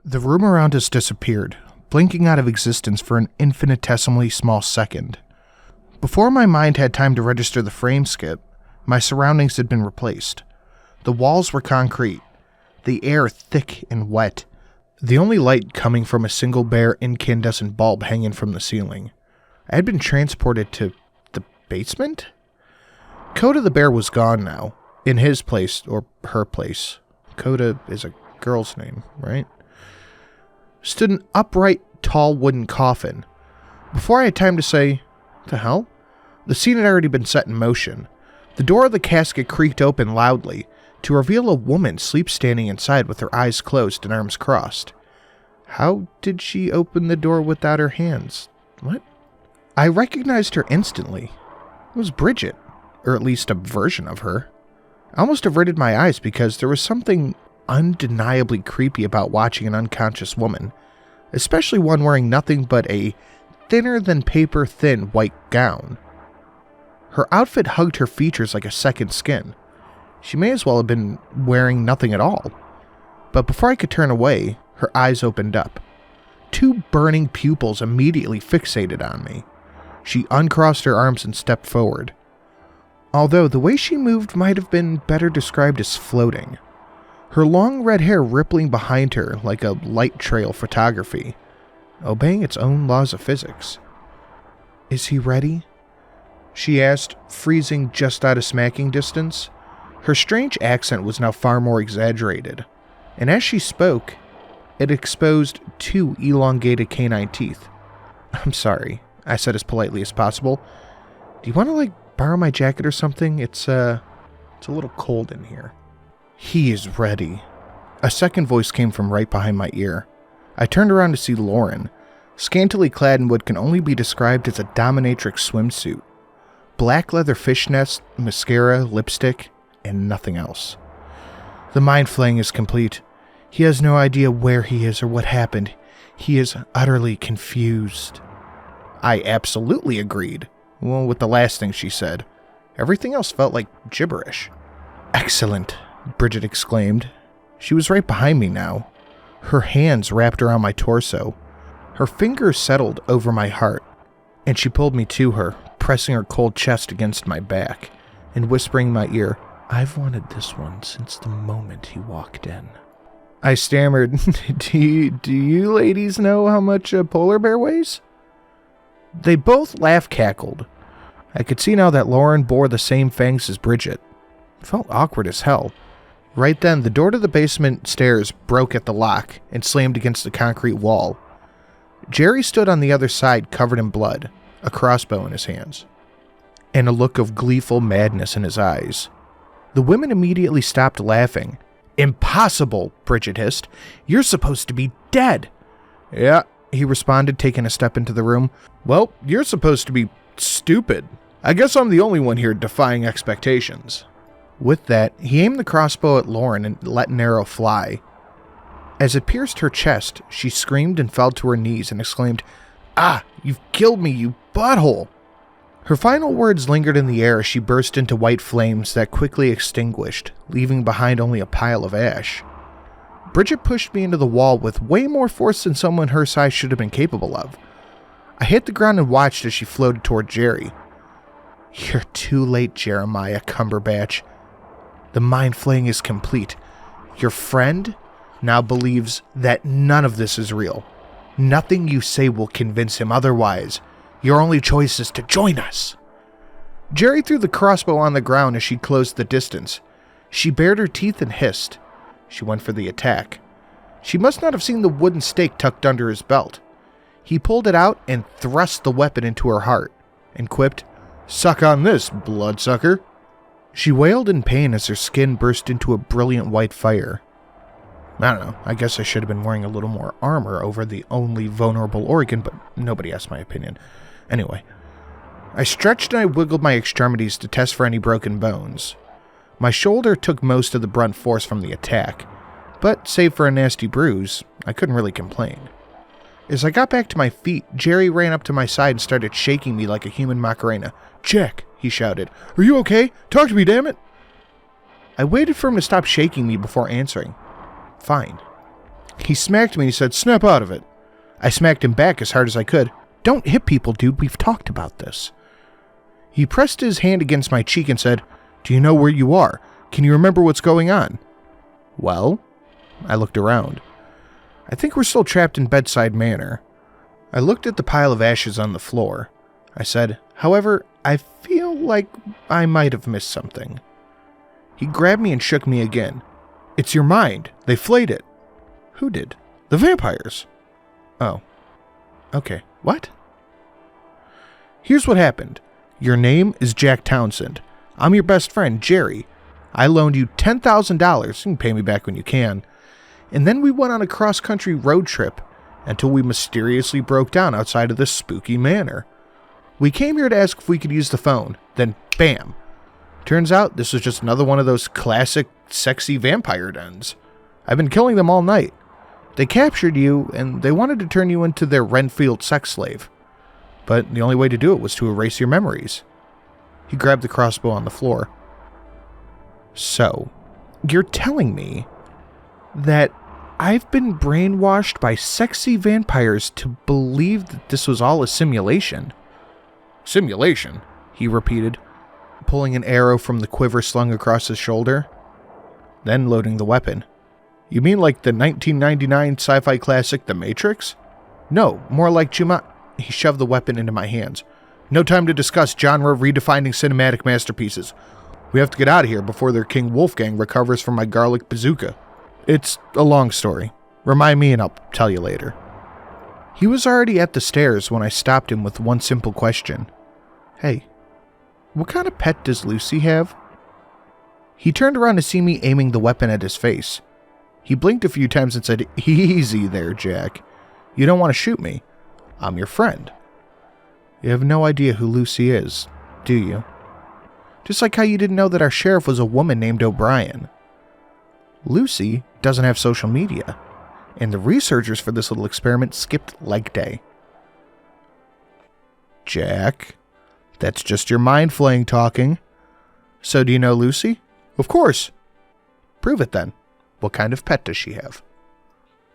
The room around us disappeared, blinking out of existence for an infinitesimally small second. Before my mind had time to register the frame skip, my surroundings had been replaced. The walls were concrete, the air thick and wet, the only light coming from a single bare incandescent bulb hanging from the ceiling. I had been transported to the basement? Coda the bear was gone now, in his place, or her place. Coda is a girl's name, right? Stood an upright, tall wooden coffin. Before I had time to say, "What the hell?" the scene had already been set in motion. The door of the casket creaked open loudly to reveal a woman sleep-standing inside with her eyes closed and arms crossed. How did she open the door without her hands? What? I recognized her instantly. It was Bridget, or at least a version of her. I almost averted my eyes because there was something undeniably creepy about watching an unconscious woman, especially one wearing nothing but a thinner-than-paper thin white gown. Her outfit hugged her features like a second skin. She may as well have been wearing nothing at all. But before I could turn away, her eyes opened up. Two burning pupils immediately fixated on me. She uncrossed her arms and stepped forward. Although the way she moved might have been better described as floating. Her long red hair rippling behind her like a light trail photography, obeying its own laws of physics. "Is he ready?" she asked, freezing just out of smacking distance. Her strange accent was now far more exaggerated, and as she spoke, it exposed two elongated canine teeth. "I'm sorry," I said as politely as possible. "Do you want to, borrow my jacket or something? It's a little cold in here." "He is ready." A second voice came from right behind my ear. I turned around to see Lauren, scantily clad in what can only be described as a dominatrix swimsuit. Black leather fishnets, mascara, lipstick, and nothing else. "The mind flaying is complete. He has no idea where he is or what happened. He is utterly confused." I absolutely agreed. Well, with the last thing she said. Everything else felt like gibberish. "Excellent," Bridget exclaimed. She was right behind me now. Her hands wrapped around my torso. Her fingers settled over my heart, and she pulled me to her, pressing her cold chest against my back, and whispering in my ear, "I've wanted this one since the moment he walked in." I stammered, Do you ladies know how much a polar bear weighs?" They both laugh-cackled. I could see now that Lauren bore the same fangs as Bridget. It felt awkward as hell. Right then, the door to the basement stairs broke at the lock and slammed against the concrete wall. Jerry stood on the other side, covered in blood, a crossbow in his hands, and a look of gleeful madness in his eyes. The women immediately stopped laughing. "Impossible," Bridget hissed. "You're supposed to be dead." "Yeah," he responded, taking a step into the room. "Well, you're supposed to be stupid. I guess I'm the only one here defying expectations." With that, he aimed the crossbow at Lauren and let an arrow fly. As it pierced her chest, she screamed and fell to her knees and exclaimed, "Ah, you've killed me, you butthole!" Her final words lingered in the air as she burst into white flames that quickly extinguished, leaving behind only a pile of ash. Bridget pushed me into the wall with way more force than someone her size should have been capable of. I hit the ground and watched as she floated toward Jerry. "You're too late, Jeremiah Cumberbatch. The mind flaying is complete. Your friend now believes that none of this is real. Nothing you say will convince him otherwise. Your only choice is to join us." Jerry threw the crossbow on the ground as she closed the distance. She bared her teeth and hissed. She went for the attack. She must not have seen the wooden stake tucked under his belt. He pulled it out and thrust the weapon into her heart, and quipped, "Suck on this, bloodsucker." She wailed in pain as her skin burst into a brilliant white fire. I don't know, I guess I should have been wearing a little more armor over the only vulnerable organ, but nobody asked my opinion. Anyway, I stretched and I wiggled my extremities to test for any broken bones. My shoulder took most of the brunt force from the attack, but save for a nasty bruise, I couldn't really complain. As I got back to my feet, Jerry ran up to my side and started shaking me like a human Macarena. "Jack," he shouted, "are you okay? Talk to me, damn it!" I waited for him to stop shaking me before answering. "Fine." He smacked me and he said, "Snap out of it." I smacked him back as hard as I could. "Don't hit people, dude. We've talked about this." He pressed his hand against my cheek and said, "Do you know where you are? Can you remember what's going on?" "Well?" I looked around. "I think we're still trapped in Bedside Manor." I looked at the pile of ashes on the floor. I said, "However, I feel like I might have missed something." He grabbed me and shook me again. "It's your mind. They flayed it." "Who did?" "The vampires." "Oh. Okay. What?" "Here's what happened. Your name is Jack Townsend. I'm your best friend, Jerry. I loaned you $10,000. You can pay me back when you can. And then we went on a cross-country road trip until we mysteriously broke down outside of this spooky manor. We came here to ask if we could use the phone. Then, bam. Turns out this was just another one of those classic, sexy vampire dens. I've been killing them all night. They captured you, and they wanted to turn you into their Renfield sex slave. But the only way to do it was to erase your memories." He grabbed the crossbow on the floor. "So, you're telling me that I've been brainwashed by sexy vampires to believe that this was all a simulation?" "Simulation?" he repeated, pulling an arrow from the quiver slung across his shoulder, then loading the weapon. "You mean like the 1999 sci-fi classic The Matrix?" "No, more like He shoved the weapon into my hands. "No time to discuss genre-redefining cinematic masterpieces. We have to get out of here before their King Wolfgang recovers from my garlic bazooka. It's a long story. Remind me and I'll tell you later." He was already at the stairs when I stopped him with one simple question. "Hey, what kind of pet does Lucy have?" He turned around to see me aiming the weapon at his face. He blinked a few times and said, "Easy there, Jack. You don't want to shoot me. I'm your friend." "You have no idea who Lucy is, do you? Just like how you didn't know that our sheriff was a woman named O'Brien. Lucy doesn't have social media, and the researchers for this little experiment skipped leg day." "Jack, that's just your mind flaying talking. So do you know Lucy?" "Of course." "Prove it then. What kind of pet does she have?"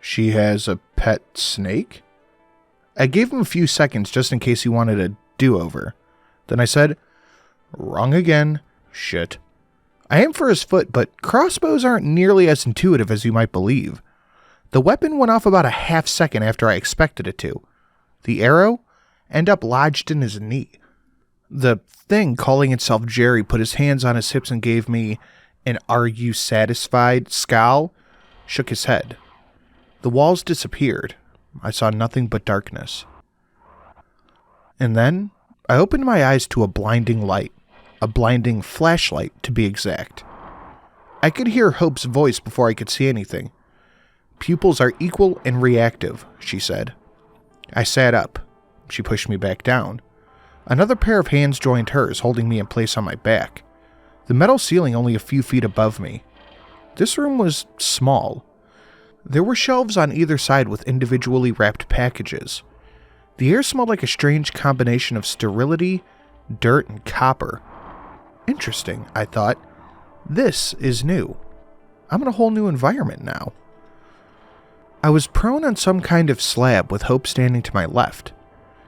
"She has a pet snake?" I gave him a few seconds just in case he wanted a do-over. Then I said, "Wrong again. Shit." I aimed for his foot, but crossbows aren't nearly as intuitive as you might believe. The weapon went off about a half second after I expected it to. The arrow ended up lodged in his knee. The thing calling itself Jerry put his hands on his hips and gave me an "Are you satisfied?" scowl, shook his head. The walls disappeared. I saw nothing but darkness. And then I opened my eyes to a blinding light, a blinding flashlight to be exact. I could hear Hope's voice before I could see anything. "Pupils are equal and reactive," she said. I sat up. She pushed me back down. Another pair of hands joined hers, holding me in place on my back. The metal ceiling only a few feet above me. This room was small. There were shelves on either side with individually wrapped packages. The air smelled like a strange combination of sterility, dirt, and copper. Interesting, I thought. This is new. I'm in a whole new environment now. I was prone on some kind of slab with Hope standing to my left,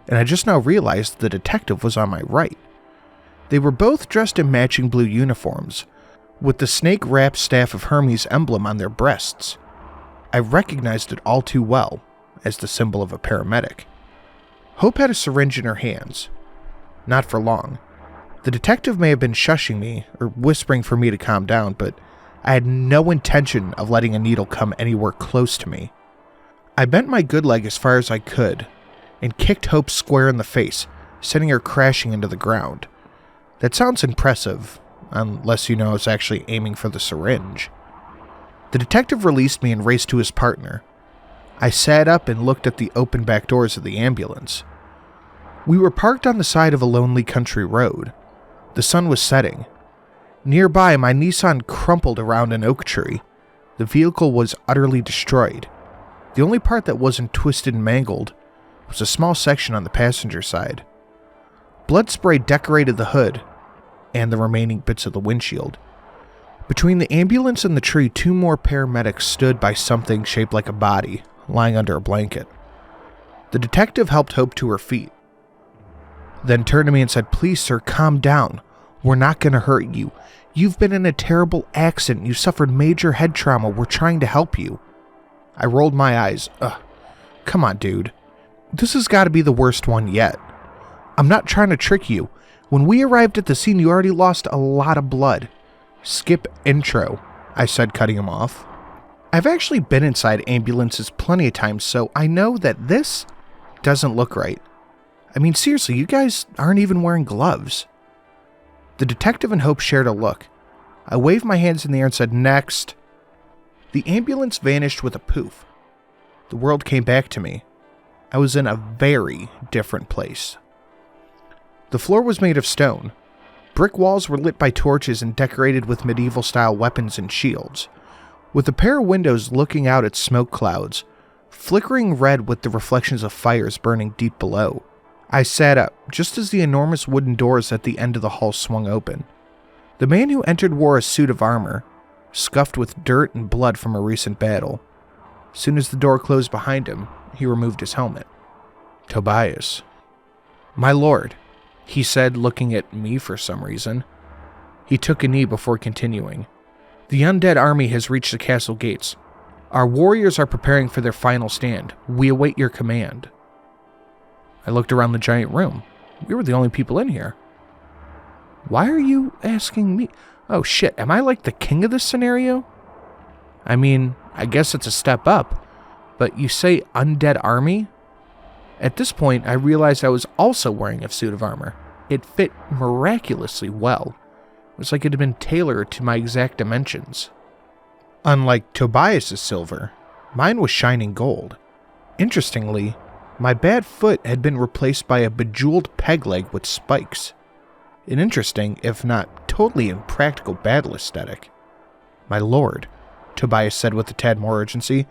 and I just now realized the detective was on my right. They were both dressed in matching blue uniforms, with the snake-wrapped staff of Hermes emblem on their breasts. I recognized it all too well as the symbol of a paramedic. Hope had a syringe in her hands. Not for long. The detective may have been shushing me or whispering for me to calm down, but I had no intention of letting a needle come anywhere close to me. I bent my good leg as far as I could and kicked Hope square in the face, sending her crashing into the ground. That sounds impressive, unless you know I was actually aiming for the syringe. The detective released me and raced to his partner. I sat up and looked at the open back doors of the ambulance. We were parked on the side of a lonely country road. The sun was setting. Nearby, my Nissan crumpled around an oak tree. The vehicle was utterly destroyed. The only part that wasn't twisted and mangled was a small section on the passenger side. Blood spray decorated the hood and the remaining bits of the windshield. Between the ambulance and the tree, 2 more paramedics stood by something shaped like a body, lying under a blanket. The detective helped Hope to her feet, then turned to me and said, "Please, sir, calm down. We're not going to hurt you. You've been in a terrible accident. You suffered major head trauma. We're trying to help you." I rolled my eyes. Ugh, come on, dude. This has got to be the worst one yet. I'm not trying to trick you. When we arrived at the scene, you already lost a lot of blood. Skip intro, I said, cutting him off. I've actually been inside ambulances plenty of times, so I know that this doesn't look right. I mean, seriously, you guys aren't even wearing gloves. The detective and Hope shared a look. I waved my hands in the air and said, "Next." The ambulance vanished with a poof. The world came back to me. I was in a very different place. The floor was made of stone. Brick walls were lit by torches and decorated with medieval-style weapons and shields, with a pair of windows looking out at smoke clouds, flickering red with the reflections of fires burning deep below. I sat up, just as the enormous wooden doors at the end of the hall swung open. The man who entered wore a suit of armor, scuffed with dirt and blood from a recent battle. As soon as the door closed behind him, he removed his helmet. "Tobias." "My lord," he said, looking at me for some reason. He took a knee before continuing. "The undead army has reached the castle gates. Our warriors are preparing for their final stand. We await your command." I looked around the giant room. We were the only people in here. "Why are you asking me? Oh shit, am I like the king of this scenario? I mean, I guess it's a step up, but you say undead army?" At this point, I realized I was also wearing a suit of armor. It fit miraculously well. It was like it had been tailored to my exact dimensions. Unlike Tobias's silver, mine was shining gold. Interestingly, my bad foot had been replaced by a bejeweled peg leg with spikes. An interesting, if not totally impractical, battle aesthetic. "My lord," Tobias said with a tad more urgency,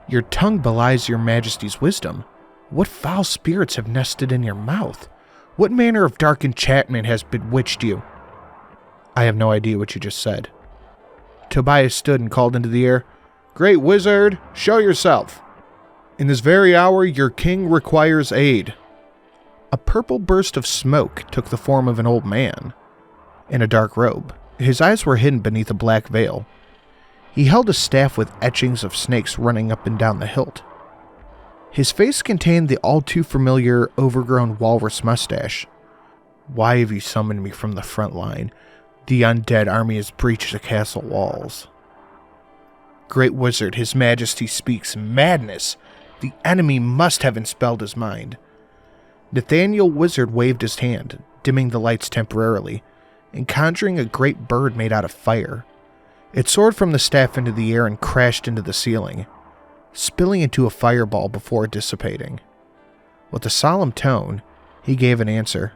"your tongue belies your majesty's wisdom. What foul spirits have nested in your mouth? What manner of dark enchantment has bewitched you?" "I have no idea what you just said." Tobias stood and called into the air, "Great wizard, show yourself. In this very hour, your king requires aid." A purple burst of smoke took the form of an old man in a dark robe. His eyes were hidden beneath a black veil. He held a staff with etchings of snakes running up and down the hilt. His face contained the all-too-familiar, overgrown walrus mustache. "Why have you summoned me from the front line? The undead army has breached the castle walls." "Great wizard, his majesty speaks. Madness! The enemy must have enspelled his mind." Nathaniel Wizard waved his hand, dimming the lights temporarily, and conjuring a great bird made out of fire. It soared from the staff into the air and crashed into the ceiling, spilling into a fireball before dissipating. With a solemn tone, he gave an answer.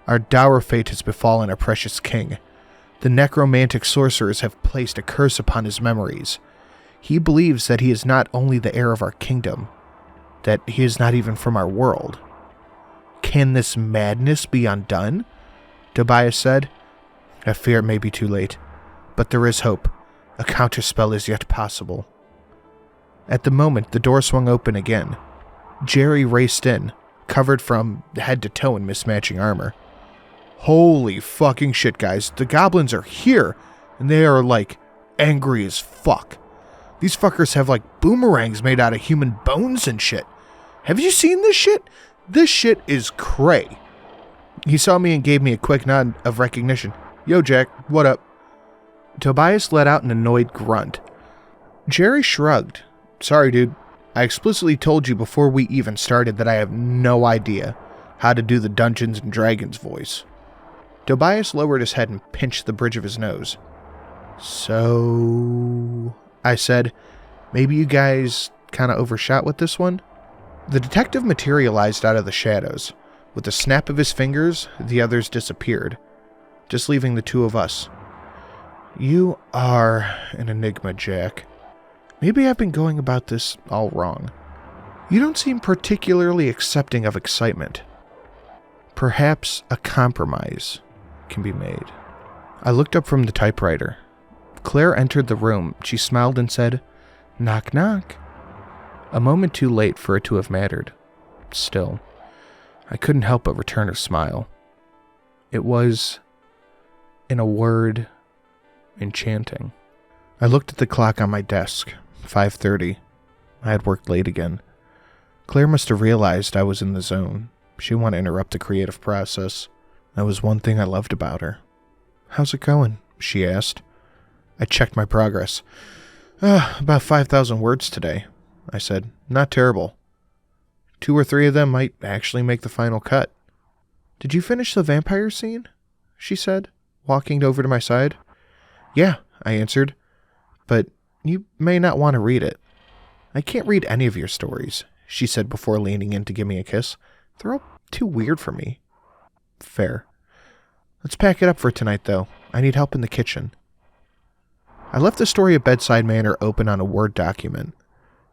"Our dour fate has befallen our precious king. The necromantic sorcerers have placed a curse upon his memories. He believes that he is not only the heir of our kingdom, that he is not even from our world." "Can this madness be undone?" Tobias said. "I fear it may be too late, but there is hope. A counterspell is yet possible." At the moment, the door swung open again. Jerry raced in, covered from head to toe in mismatching armor. "Holy fucking shit, guys. The goblins are here, and they are, like, angry as fuck. These fuckers have, like, boomerangs made out of human bones and shit. Have you seen this shit? This shit is cray." He saw me and gave me a quick nod of recognition. "Yo, Jack, what up?" Tobias let out an annoyed grunt. Jerry shrugged. "Sorry, dude. I explicitly told you before we even started that I have no idea how to do the Dungeons and Dragons voice." Tobias lowered his head and pinched the bridge of his nose. "So," I said, "maybe you guys kind of overshot with this one?" The detective materialized out of the shadows. With a snap of his fingers, the others disappeared, just leaving the two of us. "You are an enigma, Jack. Maybe I've been going about this all wrong. You don't seem particularly accepting of excitement. Perhaps a compromise can be made." I looked up from the typewriter. Claire entered the room. She smiled and said, "Knock, knock." A moment too late for it to have mattered. Still, I couldn't help but return her smile. It was, in a word, enchanting. I looked at the clock on my desk. 5:30. I had worked late again. Claire must have realized I was in the zone. She didn't want to interrupt the creative process. That was one thing I loved about her. "How's it going?" she asked. I checked my progress. About 5,000 words today," I said. "Not terrible. 2 or 3 of them might actually make the final cut." "Did you finish the vampire scene?" she said, walking over to my side. "Yeah," I answered, "but you may not want to read it." "I can't read any of your stories," she said before leaning in to give me a kiss. "They're all too weird for me." "Fair. Let's pack it up for tonight, though. I need help in the kitchen." I left the story of Bedside Manor open on a Word document,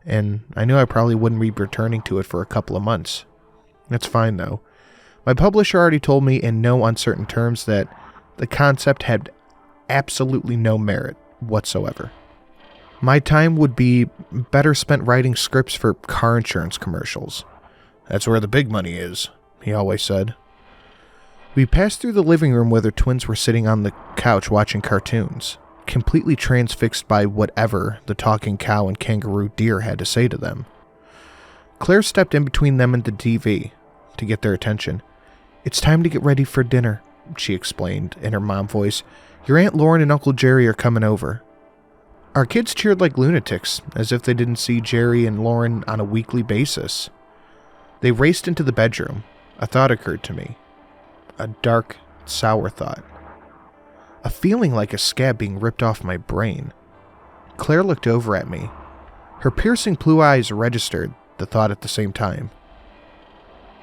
and I knew I probably wouldn't be returning to it for a couple of months. That's fine, though. My publisher already told me in no uncertain terms that the concept had absolutely no merit whatsoever. My time would be better spent writing scripts for car insurance commercials. "That's where the big money is," he always said. We passed through the living room where the twins were sitting on the couch watching cartoons, completely transfixed by whatever the talking cow and kangaroo deer had to say to them. Claire stepped in between them and the TV to get their attention. "It's time to get ready for dinner," she explained in her mom voice. "Your Aunt Lauren and Uncle Jerry are coming over." Our kids cheered like lunatics, as if they didn't see Jerry and Lauren on a weekly basis. They raced into the bedroom. A thought occurred to me. A dark, sour thought. A feeling like a scab being ripped off my brain. Claire looked over at me. Her piercing blue eyes registered the thought at the same time.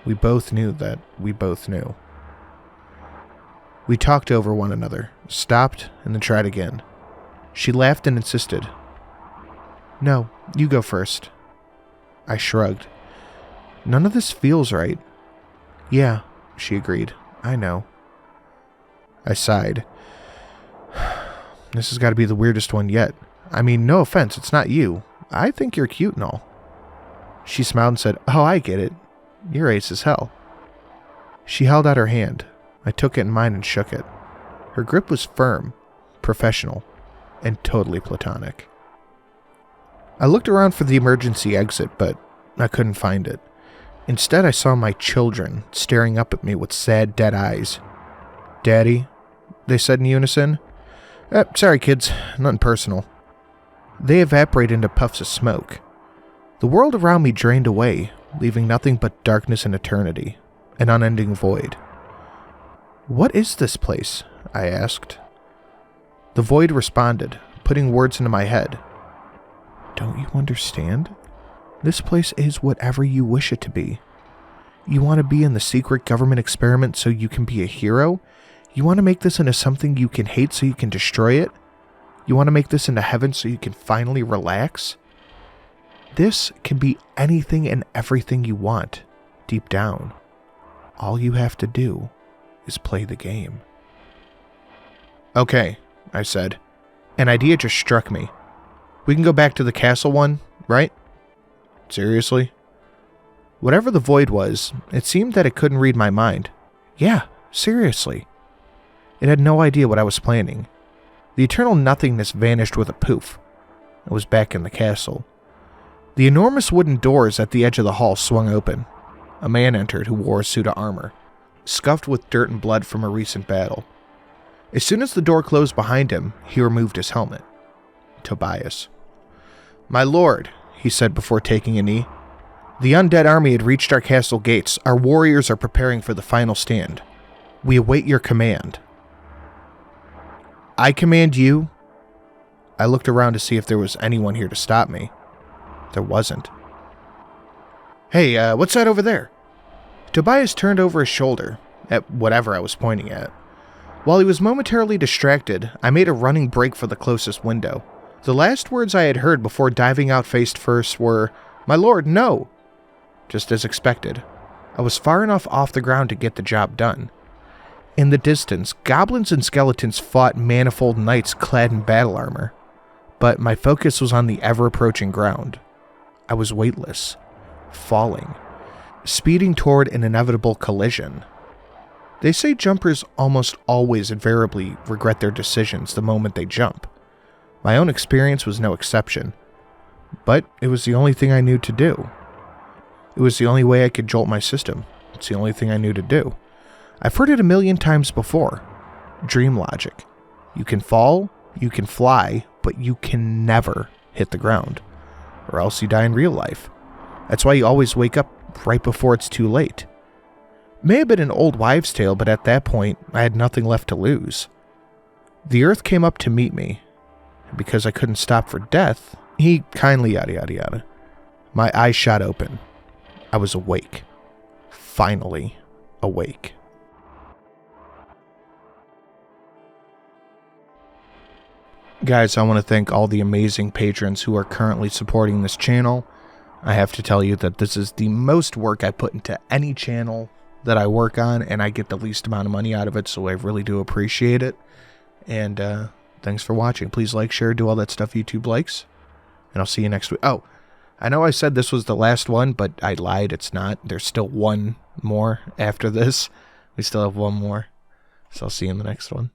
We both knew that we both knew. We talked over one another, stopped, and then tried again. She laughed and insisted. "No, you go first." I shrugged. "None of this feels right." "Yeah," she agreed. "I know." I sighed. "This has got to be the weirdest one yet. I mean, no offense, it's not you. I think you're cute and all." She smiled and said, "Oh, I get it. You're ace as hell." She held out her hand. I took it in mine and shook it. Her grip was firm, professional, and totally platonic. I looked around for the emergency exit, but I couldn't find it. Instead, I saw my children staring up at me with sad, dead eyes. "Daddy," they said in unison. Sorry, kids, nothing personal." They evaporated into puffs of smoke. The world around me drained away, leaving nothing but darkness and eternity, an unending void. "What is this place?" I asked. The void responded, putting words into my head. "Don't you understand? This place is whatever you wish it to be. You want to be in the secret government experiment so you can be a hero? You want to make this into something you can hate so you can destroy it? You want to make this into heaven so you can finally relax? This can be anything and everything you want, deep down. All you have to do is play the game." "Okay," I said. An idea just struck me. "We can go back to the castle one, right?" "Seriously?" Whatever the void was, it seemed that it couldn't read my mind. Yeah, seriously. It had no idea what I was planning. The eternal nothingness vanished with a poof. I was back in the castle. The enormous wooden doors at the edge of the hall swung open. A man entered who wore a suit of armor, scuffed with dirt and blood from a recent battle. As soon as the door closed behind him, he removed his helmet. Tobias. "My lord," he said before taking a knee. "The undead army had reached our castle gates. Our warriors are preparing for the final stand. We await your command." "I command you?" I looked around to see if there was anyone here to stop me. There wasn't. "Hey, what's that over there?" Tobias turned over his shoulder at whatever I was pointing at. While he was momentarily distracted, I made a running break for the closest window. The last words I had heard before diving out face first were, "My lord, no!" Just as expected, I was far enough off the ground to get the job done. In the distance, goblins and skeletons fought manifold knights clad in battle armor, but my focus was on the ever-approaching ground. I was weightless, falling, speeding toward an inevitable collision. They say jumpers almost always invariably regret their decisions the moment they jump. My own experience was no exception, but it was the only thing I knew to do. It was the only way I could jolt my system. It's the only thing I knew to do. I've heard it a million times before. Dream logic. You can fall, you can fly, but you can never hit the ground, or else you die in real life. That's why you always wake up right before it's too late. May have been an old wives' tale, but at that point, I had nothing left to lose. The earth came up to meet me, and because I couldn't stop for death, he kindly yada yada yada. My eyes shot open. I was awake. Finally awake. Guys, I want to thank all the amazing patrons who are currently supporting this channel. I have to tell you that this is the most work I put into any channel that I work on, and I get the least amount of money out of it, so I really do appreciate it. And thanks for watching. Please like, share, do all that stuff YouTube likes, and I'll see you next week. Oh, I know I said this was the last one, but I lied. It's not. There's still one more after this. We still have one more, so I'll see you in the next one.